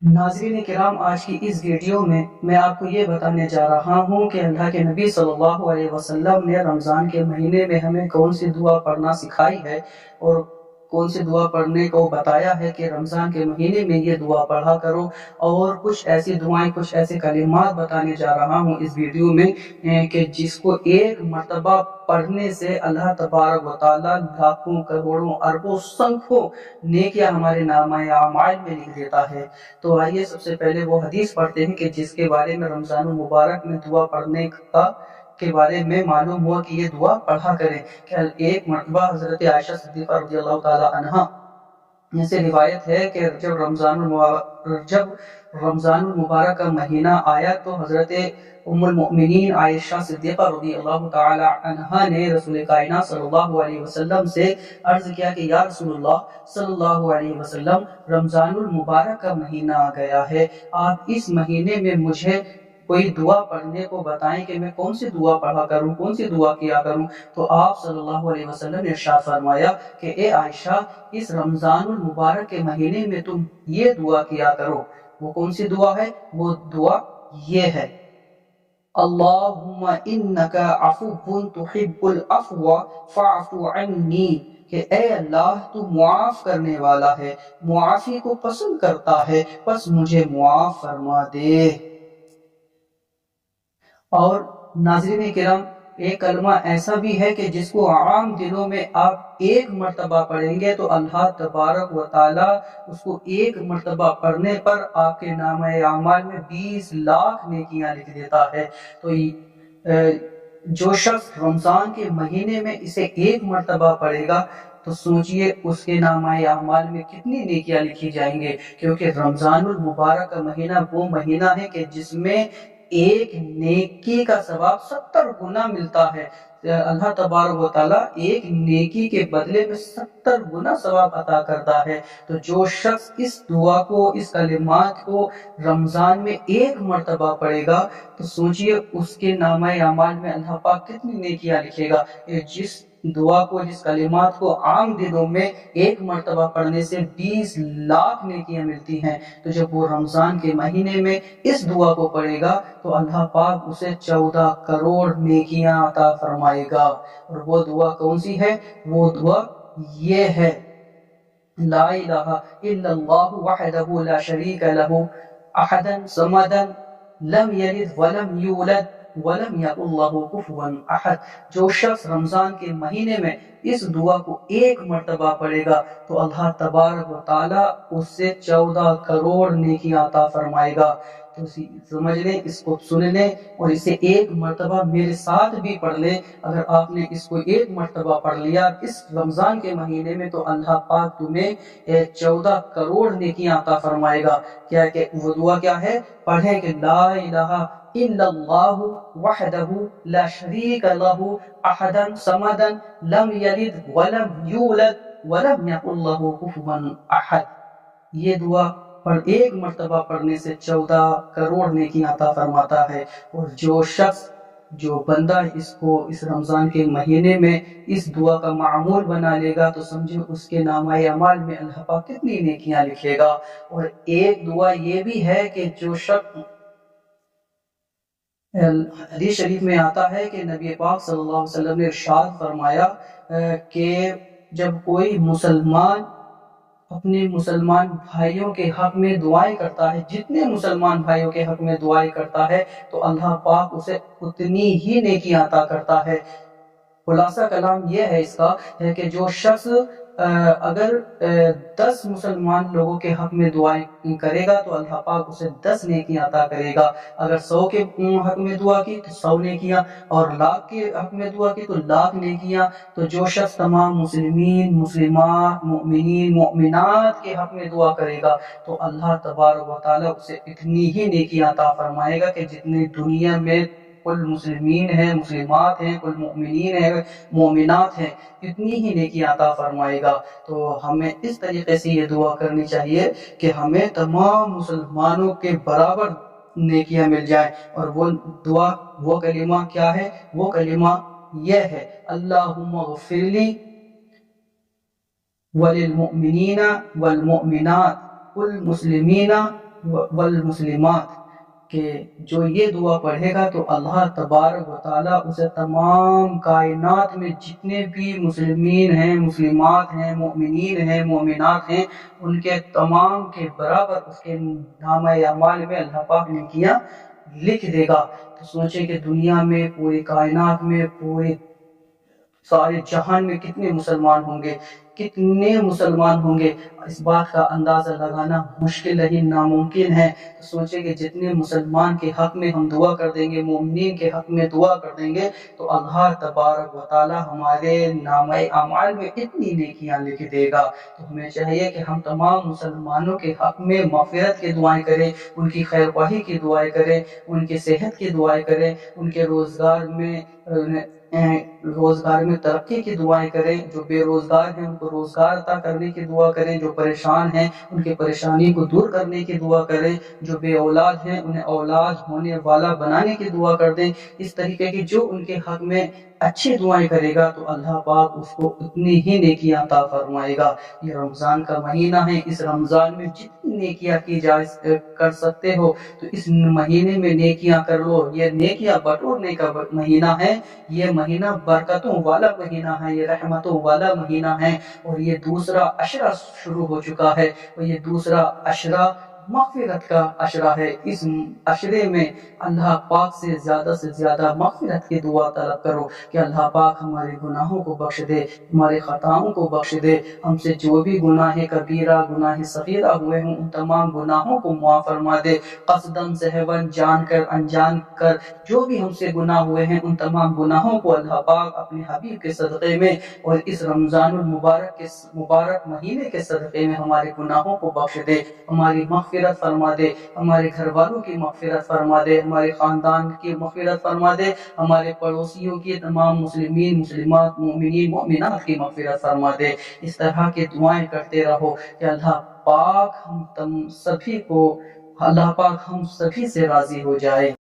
ناظرین کرام، آج کی اس ویڈیو میں آپ کو یہ بتانے جا رہا ہوں کہ اللہ کے نبی صلی اللہ علیہ وسلم نے رمضان کے مہینے میں ہمیں کون سی دعا پڑھنا سکھائی ہے اور کون سی دعا پڑھنے کو بتایا ہے کہ رمضان کے مہینے میں یہ دعا پڑھا کرو، اور کچھ ایسی دعائیں، کچھ ایسے کلمات بتانے جا رہا ہوں اس ویڈیو میں کہ جس کو ایک مرتبہ پڑھنے سے اللہ تبارک و تعالیٰ لاکھوں کروڑوں اربوں سنکھوں نیکیاں ہمارے نامہ اعمال میں لکھ دیتا ہے۔ تو آئیے سب سے پہلے وہ حدیث پڑھتے ہیں کہ جس کے بارے میں رمضان المبارک میں دعا پڑھنے کے بارے میں معلوم ہوا کہ یہ دعا پڑھا کریں۔ کہ ایک مرتبہ حضرت عائشہ صدیقہ رضی اللہ تعالی عنہا سے روایت ہے کہ جب رمضان المبارک کا مہینہ آیا تو حضرت ام المؤمنین عائشہ صدیقہ رضی اللہ تعالی عنہا نے رسول کائنات صلی اللہ علیہ وسلم سے عرض کیا کہ یا رسول اللہ صلی اللہ علیہ وسلم، رمضان المبارک کا مہینہ آ گیا ہے، آپ اس مہینے میں مجھے کوئی دعا پڑھنے کو بتائیں کہ میں کون سی دعا پڑھا کروں، کون سی دعا کیا کروں۔ تو آپ صلی اللہ علیہ وسلم نے ارشاد فرمایا کہ اے عائشہ، اس رمضان المبارک کے مہینے میں تم یہ دعا کیا کرو۔ وہ کون سی دعا ہے؟ وہ دعا یہ ہے، اللہم انکا عفو تحب العفو فاعف عنی، کہ اے اللہ تو معاف کرنے والا ہے، معافی کو پسند کرتا ہے، پس مجھے معاف فرما دے۔ اور ناظرین کرام، ایک کلمہ ایسا بھی ہے کہ جس کو عام دنوں میں آپ ایک مرتبہ پڑھیں گے تو اللہ تبارک و تعالیٰ اس کو ایک مرتبہ پڑھنے پر آپ کے نامہ اعمال میں 20 لاکھ نیکیاں لکھ دیتا ہے۔ تو جو شخص رمضان کے مہینے میں اسے ایک مرتبہ پڑھے گا تو سوچئے اس کے نامہ اعمال میں کتنی نیکیاں لکھی جائیں گے، کیونکہ رمضان المبارک کا مہینہ وہ مہینہ ہے کہ جس میں ایک نیکی کا ثواب 70 گنا ملتا ہے۔ اللہ تبارک و تعالیٰ ایک نیکی کے بدلے میں 70 گنا ثواب عطا کرتا ہے۔ تو جو شخص اس دعا کو، اس کلمات کو رمضان میں ایک مرتبہ پڑھے گا تو سوچئے اس کے نامہ اعمال میں اللہ پاک کتنی نیکیاں لکھے گا۔ جس دعا کو، جس کلمات کو عام دنوں میں ایک مرتبہ پڑھنے سے 20 لاکھ نیکیاں ملتی ہیں، تو جب وہ رمضان کے مہینے میں اس دعا کو پڑھے گا تو اللہ پاک اسے 14 کروڑ نیکیاں عطا فرمائے گا۔ اور وہ دعا کون سی ہے؟ وہ دعا یہ ہے، لا الہ الا اللہ وحدہ لا شریک لہ احدا صمدا لم یلد ولم یولد ولم یکن لہ کفوا احد۔ جو شخص رمضان کے مہینے میں اس دعا کو ایک مرتبہ پڑھے گا تو اللہ تبارک و تعالیٰ اس سے 14 کروڑ نیکیاں عطا فرمائے گا۔ تو سمجھ لیں، اس کو سن لیں اور اسے ایک مرتبہ میرے ساتھ بھی پڑھ لیں۔ اگر آپ نے اس کو ایک مرتبہ پڑھ لیا اس رمضان کے مہینے میں تو اللہ پاک تمہیں 14 کروڑ نیکیاں عطا فرمائے گا۔ کیا کہ وہ دعا کیا ہے؟ پڑھیں کہ لا الہ الا اللہ وحدہ لا شریک لہ احدا صمدا لم یلد ولم یولد ولم یکن لہ کفوا احد۔ یہ دعا ایک مرتبہ پڑھنے سے 14 کروڑ نیکیاں عطا فرماتا ہے۔ اور جو شخص، جو بندہ اس رمضان کے مہینے میں اس دعا کا معمول بنا لے گا تو سمجھے اس کے نامہ اعمال میں اللہ پاک کتنی نیکیاں لکھے گا۔ اور ایک دعا یہ بھی ہے کہ جو شخص، حدیث شریف میں آتا ہے کہ نبی پاک صلی اللہ علیہ وسلم نے ارشاد فرمایا کہ جب کوئی مسلمان اپنے مسلمان بھائیوں کے حق میں دعائیں کرتا ہے، جتنے مسلمان بھائیوں کے حق میں دعائیں کرتا ہے تو اللہ پاک اسے اتنی ہی نیکیاں عطا کرتا ہے۔ خلاصہ کلام یہ ہے اس کا ہے کہ جو شخص اگر 10 مسلمان لوگوں کے حق میں دعائیں کرے گا تو اللہ پاک اسے 10 نیکیاں عطا کرے گا۔ اگر 100 کے حق میں دعا کی تو 100 نیکیاں، اور 1,00,000 کے حق میں دعا کی تو 1,00,000 نیکیاں۔ تو جو شخص تمام مسلمین، مسلمات، مؤمنین، مؤمنات کے حق میں دعا کرے گا تو اللہ تبارک و تعالیٰ اسے اتنی ہی نیکیاں عطا فرمائے گا کہ جتنی دنیا میں کل مسلمین ہیں، مسلمات ہیں، کل مؤمنین ہیں، مومنات ہیں، اتنی ہی نیکیاں عطا فرمائے گا۔ تو ہمیں اس طریقے سے یہ دعا کرنی چاہیے کہ ہمیں تمام مسلمانوں کے برابر نیکیاں مل جائیں۔ اور وہ دعا، وہ کلمہ کیا ہے؟ وہ کلمہ یہ ہے، اللہم اغفر لی وللمؤمنین والمؤمنات والمسلمین والمسلمات کہ جو یہ دعا پڑھے گا تو اللہ تبارک و تعالیٰ اسے تمام کائنات میں جتنے بھی مسلمین ہیں، مسلمات ہیں، مومنین ہیں، مومنات ہیں، ان کے تمام کے برابر اس کے نامہ اعمال میں اللہ پاک نیکیاں لکھ دے گا۔ تو سوچیں کہ دنیا میں، پوری کائنات میں، پوری سارے جہان میں کتنے مسلمان ہوں گے، کتنے مسلمان ہوں گے، اس بات کا اندازہ لگانا مشکل نہیں، ناممکن ہے۔ تو سوچیں کہ جتنے مسلمان کے حق میں ہم دعا کر دیں گے، مومنین کے حق میں دعا کر دیں گے، تو اللہ تبارک و تعالی ہمارے نامہ اعمال میں اتنی نیکیاں لکھ دے گا۔ تو ہمیں چاہیے کہ ہم تمام مسلمانوں کے حق میں مغفرت کی دعائیں کریں، ان کی خیر خواہی کی دعائیں کریں، ان کی صحت کی دعائیں کریں، ان کے روزگار میں ترقی کی دعائیں کریں، جو بے روزگار ہیں ان کو روزگار عطا کرنے کی دعا کریں، جو پریشان ہیں ان کی پریشانی کو دور کرنے کی دعا کریں، جو بے اولاد ہیں انہیں اولاد ہونے والا بنانے کی دعا کر دیں۔ اس طریقے کی جو ان کے حق میں اچھی دعائیں کرے گا تو اللہ پاک اس کو اتنی ہی نیکیاں عطا فرمائے گا۔ یہ رمضان کا مہینہ ہے، اس رمضان میں جتنی نیکیاں کی کر سکتے ہو تو اس مہینے میں نیکیاں کر لو۔ یہ نیکیاں بٹورنے کا مہینہ ہے، یہ مہینہ برکتوں والا مہینہ ہے، یہ رحمتوں والا مہینہ ہے، اور یہ دوسرا عشرہ شروع ہو چکا ہے، اور یہ دوسرا عشرہ مغفرت کا عشرہ ہے۔ اس عشرے میں اللہ پاک سے زیادہ مغفرت کی دعا طلب کرو کہ اللہ پاک ہمارے گناہوں کو بخش دے، ہمارے خطاؤں کو بخش دے، ہم سے جو بھی گناہ کبیرہ، گناہ صغیرہ ہوئے ہوں ان تمام گناہوں کو معاف فرما دے۔ قصداً سہواً، جان کر انجان کر جو بھی ہم سے گناہ ہوئے ہیں ان تمام گناہوں کو اللہ پاک اپنے حبیب کے صدقے میں اور اس رمضان المبارک کے مبارک مہینے کے صدقے میں ہمارے گناہوں کو بخش دے، ہماری مغفرت فرما دے، ہمارے گھر والوں کی مغفرت فرما دے، ہمارے خاندان کی مغفرت فرما دے، ہمارے پڑوسیوں کی، تمام مسلمین، مسلمات، مومنین، مومنات کی مغفرت فرما دے۔ اس طرح کی دعائیں کرتے رہو کہ اللہ پاک ہم سبھی سے راضی ہو جائے۔